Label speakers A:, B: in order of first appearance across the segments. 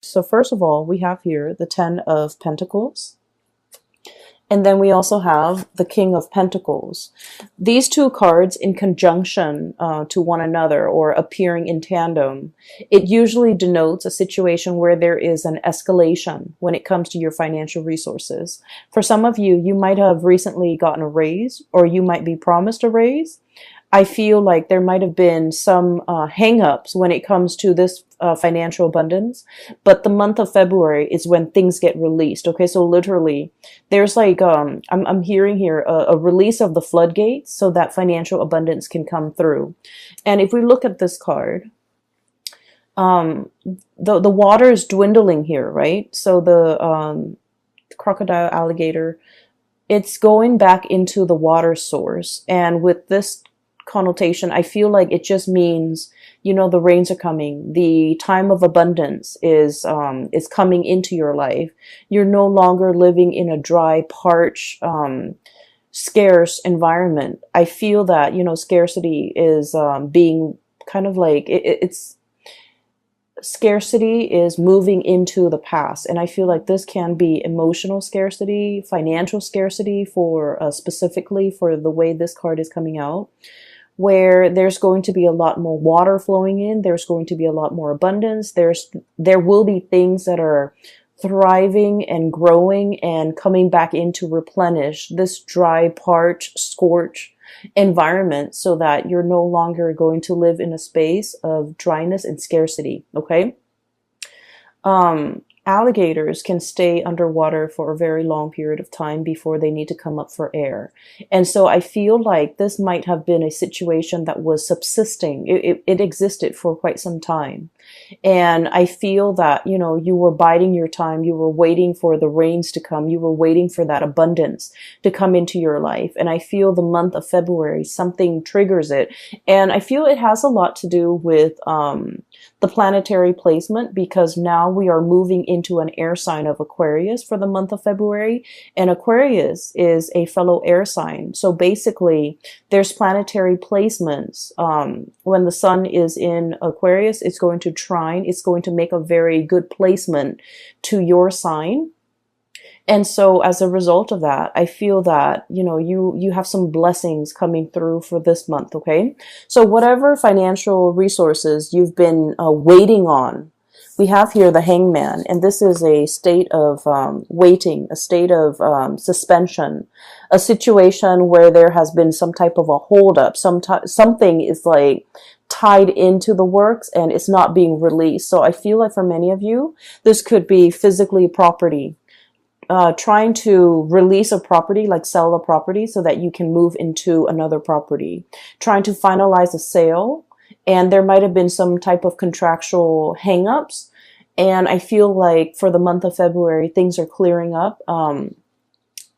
A: So first of all, we have here the Ten of Pentacles. And then we also have the King of Pentacles. These two cards in conjunction to one another or appearing in tandem, it usually denotes a situation where there is an escalation when it comes to your financial resources. For some of you, you might have recently gotten a raise, or you might be promised a raise. I feel like there might have been some hang-ups when it comes to this financial abundance, but the month of February is when things get released. Okay, so literally, there's like I'm hearing here a release of the floodgates so that financial abundance can come through. And if we look at this card, the water is dwindling here, right? So the crocodile, alligator, it's going back into the water source, and with this connotation, I feel like it just means, you know, the rains are coming. The time of abundance is coming into your life. You're no longer living in a dry, parched, scarce environment. I feel that, you know, scarcity is being kind of like it's scarcity is moving into the past, and I feel like this can be emotional scarcity, financial scarcity for specifically for the way this card is coming out, where there's going to be a lot more water flowing in, there's going to be a lot more abundance, there will be things that are thriving and growing and coming back in to replenish this dry, parched, scorched environment, so that you're no longer going to live in a space of dryness and scarcity. Okay. Alligators can stay underwater for a very long period of time before they need to come up for air. And so I feel like this might have been a situation that was subsisting. It existed for quite some time. And I feel that, you know, you were biding your time. You were waiting for the rains to come. You were waiting for that abundance to come into your life. And I feel the month of February, something triggers it. And I feel it has a lot to do with the planetary placement, because now we are moving into an air sign of Aquarius for the month of February. And Aquarius is a fellow air sign. So basically, there's planetary placements. When the sun is in Aquarius, it's going to trine. It's going to make a very good placement to your sign. And so as a result of that, I feel that, you know, you have some blessings coming through for this month. Okay. So whatever financial resources you've been waiting on, we have here the Hangman, and this is a state of waiting, a state of suspension, a situation where there has been some type of a holdup, something is like tied into the works and it's not being released. So I feel like for many of you, this could be physically property. Trying to release a property, like sell a property so that you can move into another property, trying to finalize a sale, and there might have been some type of contractual hangups. And I feel like for the month of February, things are clearing up.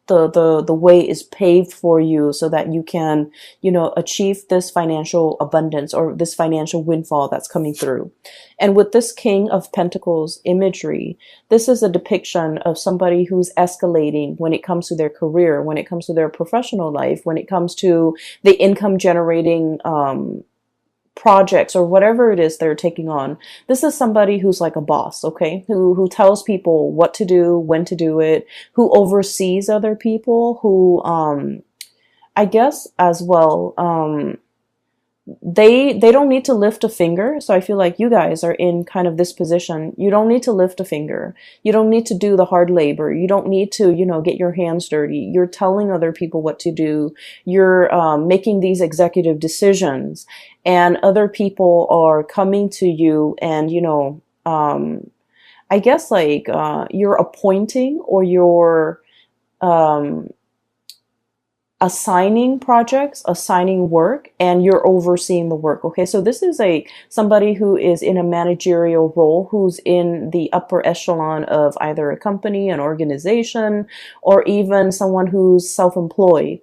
A: The way is paved for you so that you can, you know, achieve this financial abundance or this financial windfall that's coming through. And with this King of Pentacles imagery, this is a depiction of somebody who's escalating when it comes to their career, when it comes to their professional life, when it comes to the income generating projects or whatever it is they're taking on. This is somebody who's like a boss, okay? Who tells people what to do, when to do it, who oversees other people, who I guess as well they don't need to lift a finger. So I feel like you guys are in kind of this position. You don't need to lift a finger. You don't need to do the hard labor. You don't need to, you know, get your hands dirty. You're telling other people what to do. You're making these executive decisions, and other people are coming to you and, you know, I guess like you're appointing or you're assigning projects, assigning work, and you're overseeing the work. Okay, so this is somebody who is in a managerial role, who's in the upper echelon of either a company, an organization, or even someone who's self-employed.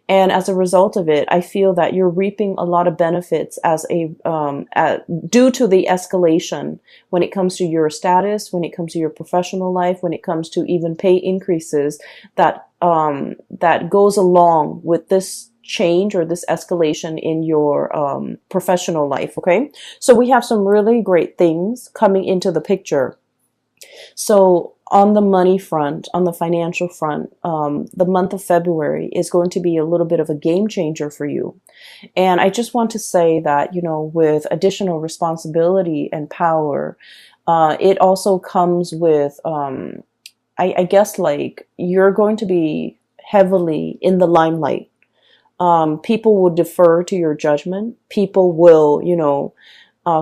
A: And as a result of it, I feel that you're reaping a lot of benefits as due to the escalation when it comes to your status, when it comes to your professional life, when it comes to even pay increases that goes along with this change or this escalation in your professional life. Okay, so we have some really great things coming into the picture. So on the money front, on the financial front, the month of February is going to be a little bit of a game changer for you. And I just want to say that, with additional responsibility and power, it also comes with, I guess, like you're going to be heavily in the limelight. People will defer to your judgment. People will,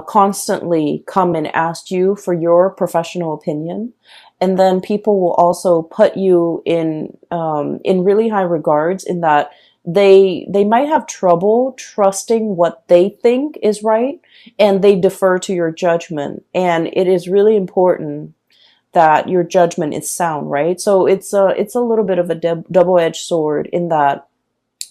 A: constantly come and ask you for your professional opinion. And then people will also put you in really high regards, in that they might have trouble trusting what they think is right, and they defer to your judgment. And it is really important that your judgment is sound, right? So it's a little bit of a double-edged sword, in that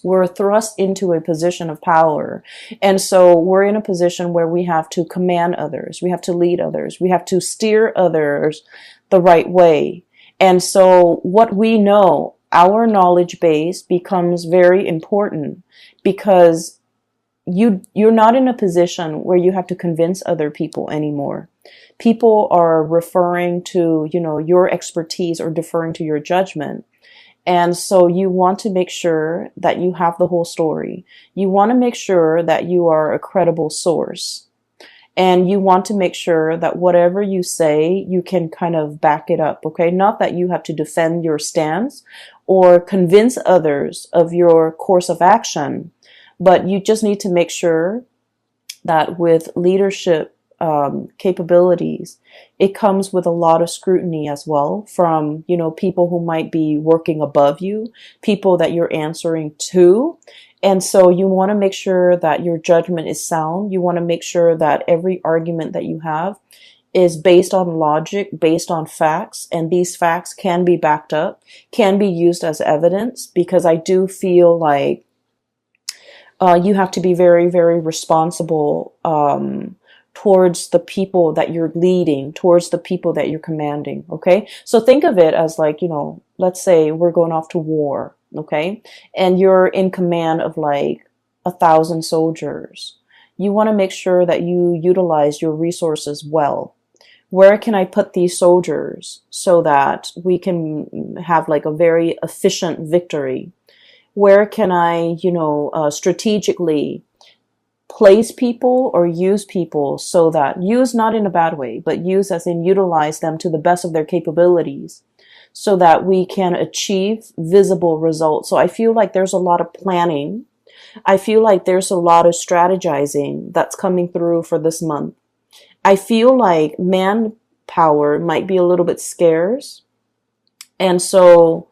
A: we're thrust into a position of power. And so we're in a position where we have to command others. We have to lead others. We have to steer others the right way. And so what we know, our knowledge base, becomes very important, because you're not in a position where you have to convince other people anymore. People are referring to, your expertise, or deferring to your judgment. And so you want to make sure that you have the whole story. You want to make sure that you are a credible source. And you want to make sure that whatever you say, you can kind of back it up, okay? Not that you have to defend your stance or convince others of your course of action, but you just need to make sure that with leadership capabilities, it comes with a lot of scrutiny as well, from, people who might be working above you, people that you're answering to. And so you want to make sure that your judgment is sound. You want to make sure that every argument that you have is based on logic, based on facts, and these facts can be backed up, can be used as evidence, because I do feel like you have to be very, very responsible towards the people that you're leading, towards the people that you're commanding, okay? So think of it as like, let's say we're going off to war, okay? And you're in command of like 1,000 soldiers. You want to make sure that you utilize your resources well. Where can I put these soldiers so that we can have like a very efficient victory? Where can I, strategically place people or use people, so that, use not in a bad way, but use as in utilize them to the best of their capabilities, so that we can achieve visible results. So I feel like there's a lot of planning. I feel like there's a lot of strategizing that's coming through for this month. I feel like manpower might be a little bit scarce. And so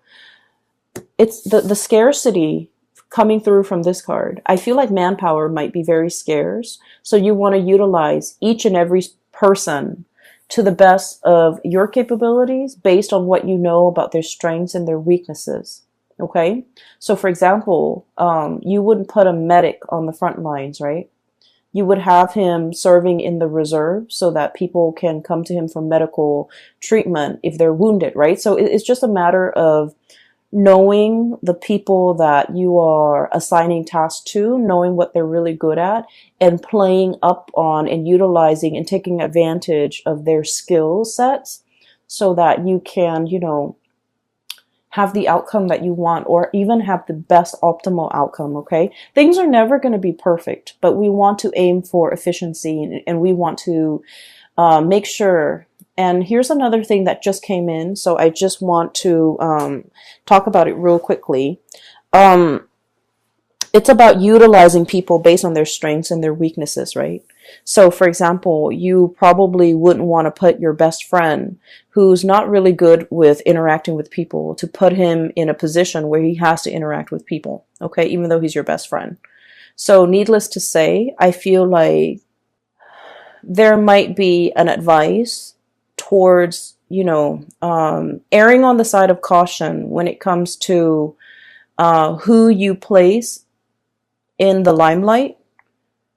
A: it's the scarcity coming through from this card. I feel like manpower might be very scarce. So you want to utilize each and every person to the best of your capabilities, based on what you know about their strengths and their weaknesses. Okay. So for example, you wouldn't put a medic on the front lines, right? You would have him serving in the reserve, so that people can come to him for medical treatment if they're wounded, right? So it's just a matter of knowing the people that you are assigning tasks to, knowing what they're really good at, and playing up on and utilizing and taking advantage of their skill sets, so that you can, have the outcome that you want, or even have the best optimal outcome, okay? Things are never going to be perfect, but we want to aim for efficiency, and we want to make sure. And here's another thing that just came in, so I just want to talk about it real quickly. It's about utilizing people based on their strengths and their weaknesses, right? So for example, you probably wouldn't want to put your best friend, who's not really good with interacting with people, to put him in a position where he has to interact with people, okay, even though he's your best friend. So needless to say, I feel like there might be an advice towards, erring on the side of caution when it comes to who you place in the limelight,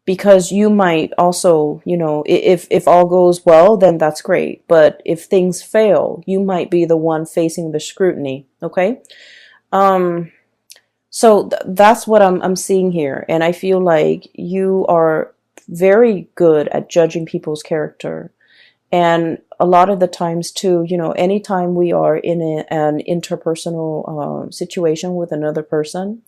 A: because you might also, if all goes well, then that's great. But if things fail, you might be the one facing the scrutiny. Okay. So that's what I'm seeing here. And I feel like you are very good at judging people's character. And a lot of the times too, you know, anytime we are in an interpersonal situation with another person,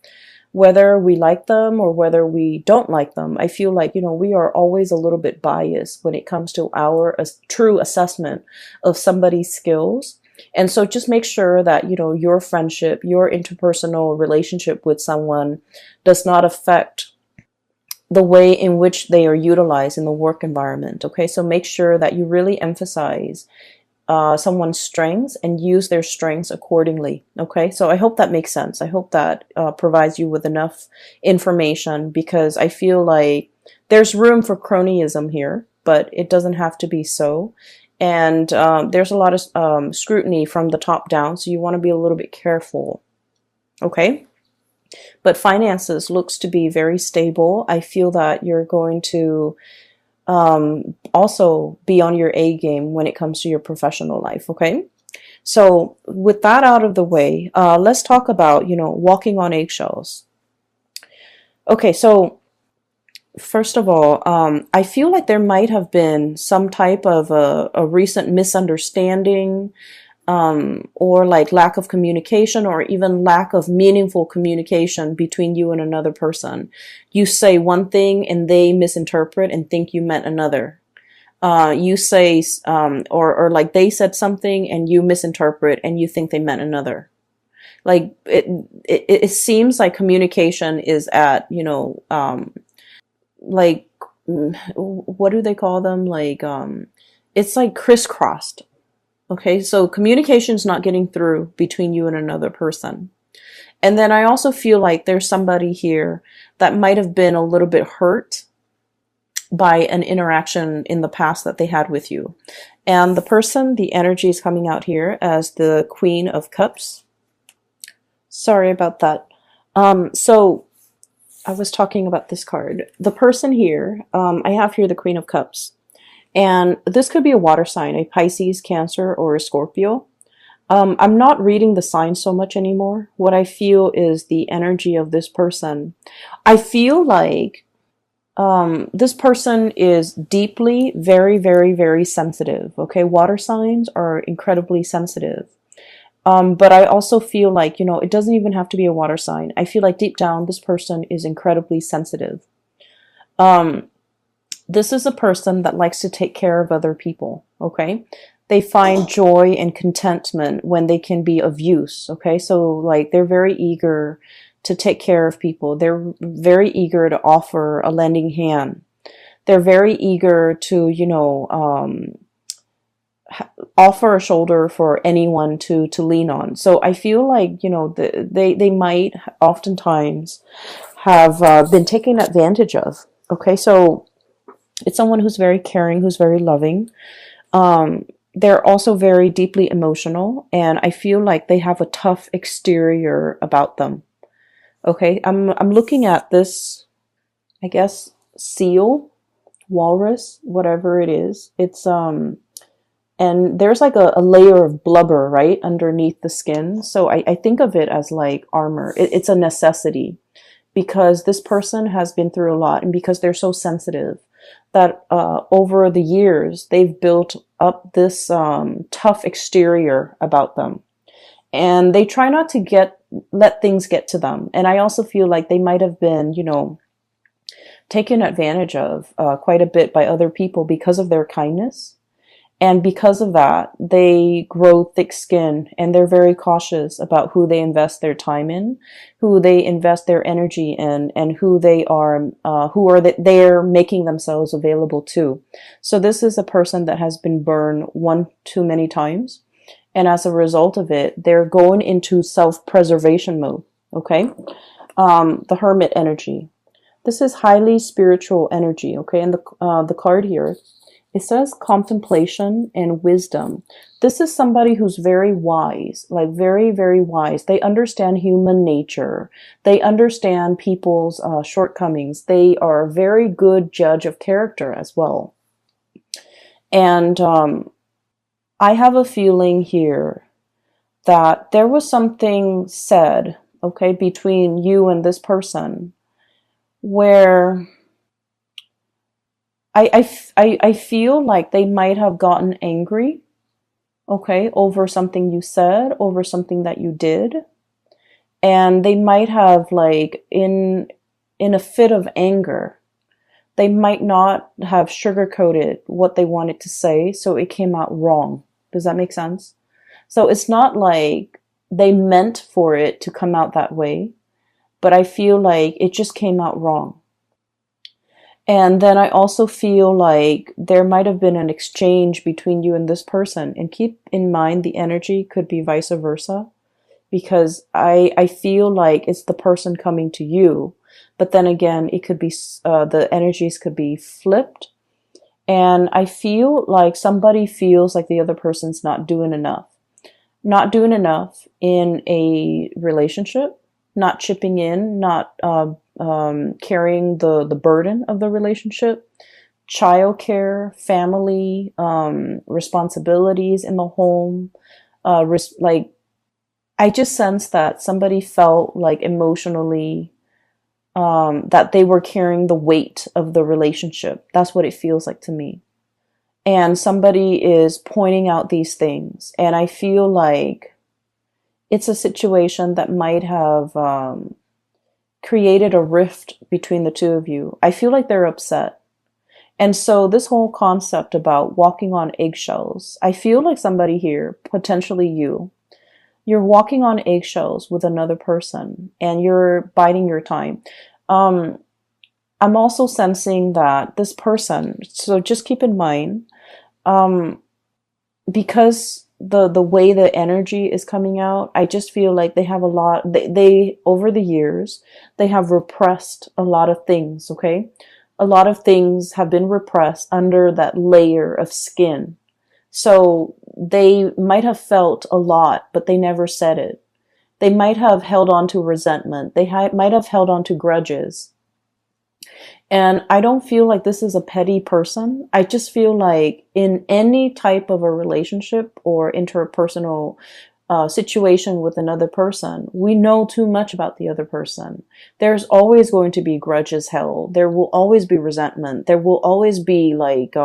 A: whether we like them or whether we don't like them, I feel like, you know, we are always a little bit biased when it comes to our true assessment of somebody's skills. And so just make sure that, you know, your friendship, your interpersonal relationship with someone does not affect the way in which they are utilized in the work environment. Okay, so make sure that you really emphasize someone's strengths and use their strengths accordingly. Okay, so I hope that makes sense. I hope that provides you with enough information, because I feel like there's room for cronyism here, but it doesn't have to be so. And there's a lot of scrutiny from the top down, so you want to be a little bit careful. Okay. But finances looks to be very stable. I feel that you're going to also be on your A game when it comes to your professional life. Okay. So with that out of the way, let's talk about, you know, walking on eggshells. Okay. So first of all, I feel like there might have been some type of a recent misunderstanding, or like lack of communication, or even lack of meaningful communication between you and another person. You say one thing and they misinterpret and think you meant another. You say, or like they said something and you misinterpret and you think they meant another. Like it seems like communication is at, you know, like, what do they call them? Like, it's like crisscrossed. Okay, so communication is not getting through between you and another person. And then I also feel like there's somebody here that might have been a little bit hurt by an interaction in the past that they had with you. And the person, the energy is coming out here as the Queen of Cups. Sorry about that. So I was talking about this card. The person here, I have here the Queen of Cups. And this could be a water sign, a Pisces, Cancer, or a Scorpio. I'm not reading the signs so much anymore. What I feel is the energy of this person. I feel like this person is deeply, very, very, very sensitive. Okay, water signs are incredibly sensitive. But I also feel like, you know, it doesn't even have to be a water sign. I feel like deep down, this person is incredibly sensitive. This is a person that likes to take care of other people, okay? They find joy and contentment when they can be of use, okay? So, like, they're very eager to take care of people. They're very eager to offer a lending hand. They're very eager to, you know, offer a shoulder for anyone to lean on. So I feel like, you know, they might oftentimes have been taken advantage of, okay? So it's someone who's very caring, who's very loving. They're also very deeply emotional, and I feel like they have a tough exterior about them. Okay, I'm looking at this, I guess, seal, walrus, whatever it is. It's and there's like a layer of blubber right underneath the skin. So I think of it as like armor. It's a necessity, because this person has been through a lot, and because they're so sensitive, that over the years they've built up this tough exterior about them, and they try not to let things get to them. And I also feel like they might have been, you know, taken advantage of quite a bit by other people because of their kindness. And because of that, they grow thick skin, and they're very cautious about who they invest their time in, who they invest their energy in, and who they're making themselves available to. So this is a person that has been burned one too many times. And as a result of it, they're going into self-preservation mode. Okay. The Hermit energy. This is highly spiritual energy. Okay. And the card here, it says contemplation and wisdom. This is somebody who's very wise, like very, very wise. They understand human nature. They understand people's shortcomings. They are a very good judge of character as well. And I have a feeling here that there was something said, okay, between you and this person, where I feel like they might have gotten angry, okay, over something you said, over something that you did. And they might have like in a fit of anger, they might not have sugarcoated what they wanted to say, so it came out wrong. Does that make sense? So it's not like they meant for it to come out that way, but I feel like it just came out wrong. And then I also feel like there might have been an exchange between you and this person. And keep in mind the energy could be vice versa, because I feel like it's the person coming to you. But then again, it could be the energies could be flipped. And I feel like somebody feels like the other person's not doing enough. Not doing enough in a relationship, not chipping in, not carrying the burden of the relationship, childcare, family, responsibilities in the home, like I just sense that somebody felt like emotionally that they were carrying the weight of the relationship. That's what it feels like to me. And somebody is pointing out these things, and I feel like it's a situation that might have created a rift between the two of you. I feel like they're upset. And so this whole concept about walking on eggshells, I feel like somebody here, potentially you're walking on eggshells with another person and you're biding your time. I'm also sensing that this person, so just keep in mind, because the way the energy is coming out, I just feel like they have a lot, they over the years, they have repressed a lot of things, okay? A lot of things have been repressed under that layer of skin. So they might have felt a lot, but they never said it. They might have held on to resentment. They might have held on to grudges. And I don't feel like this is a petty person. I just feel like in any type of a relationship or interpersonal situation with another person, we know too much about the other person. There's always going to be grudges held. There will always be resentment. There will always be like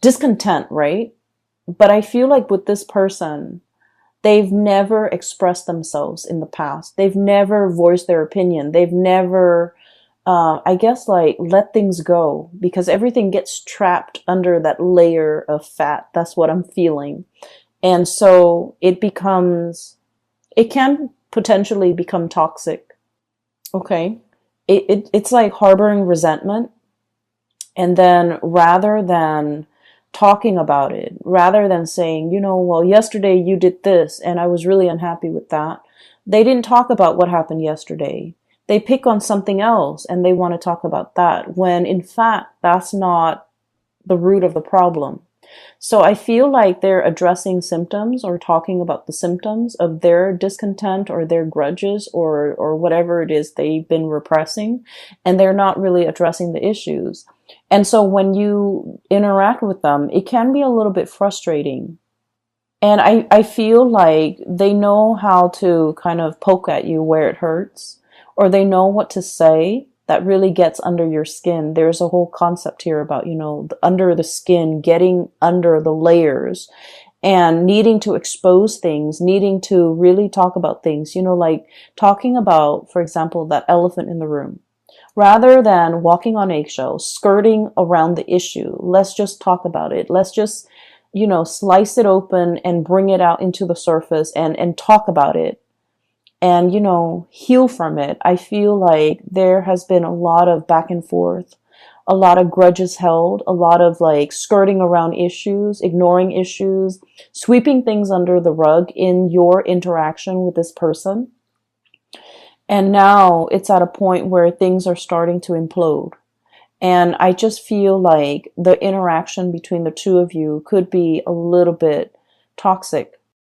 A: discontent, right? But I feel like with this person, they've never expressed themselves in the past. They've never voiced their opinion. They've never I guess like let things go, because everything gets trapped under that layer of fat. That's what I'm feeling. And so it can potentially become toxic. Okay. It's like harboring resentment. And then rather than talking about it, rather than saying, well, yesterday you did this and I was really unhappy with that. They didn't talk about what happened yesterday. They pick on something else and they want to talk about that, when in fact, that's not the root of the problem. So I feel like they're addressing symptoms or talking about the symptoms of their discontent or their grudges or whatever it is they've been repressing, and they're not really addressing the issues. And so when you interact with them, it can be a little bit frustrating. And I feel like they know how to kind of poke at you where it hurts, or they know what to say that really gets under your skin. There's a whole concept here about, under the skin, getting under the layers and needing to expose things, needing to really talk about things, like talking about, for example, that elephant in the room. Rather than walking on eggshells, skirting around the issue, let's just talk about it. Let's just, slice it open and bring it out into the surface and talk about it. And, heal from it. I feel like there has been a lot of back and forth, a lot of grudges held, a lot of like skirting around issues, ignoring issues, sweeping things under the rug in your interaction with this person. And now it's at a point where things are starting to implode. And I just feel like the interaction between the two of you could be a little bit toxic.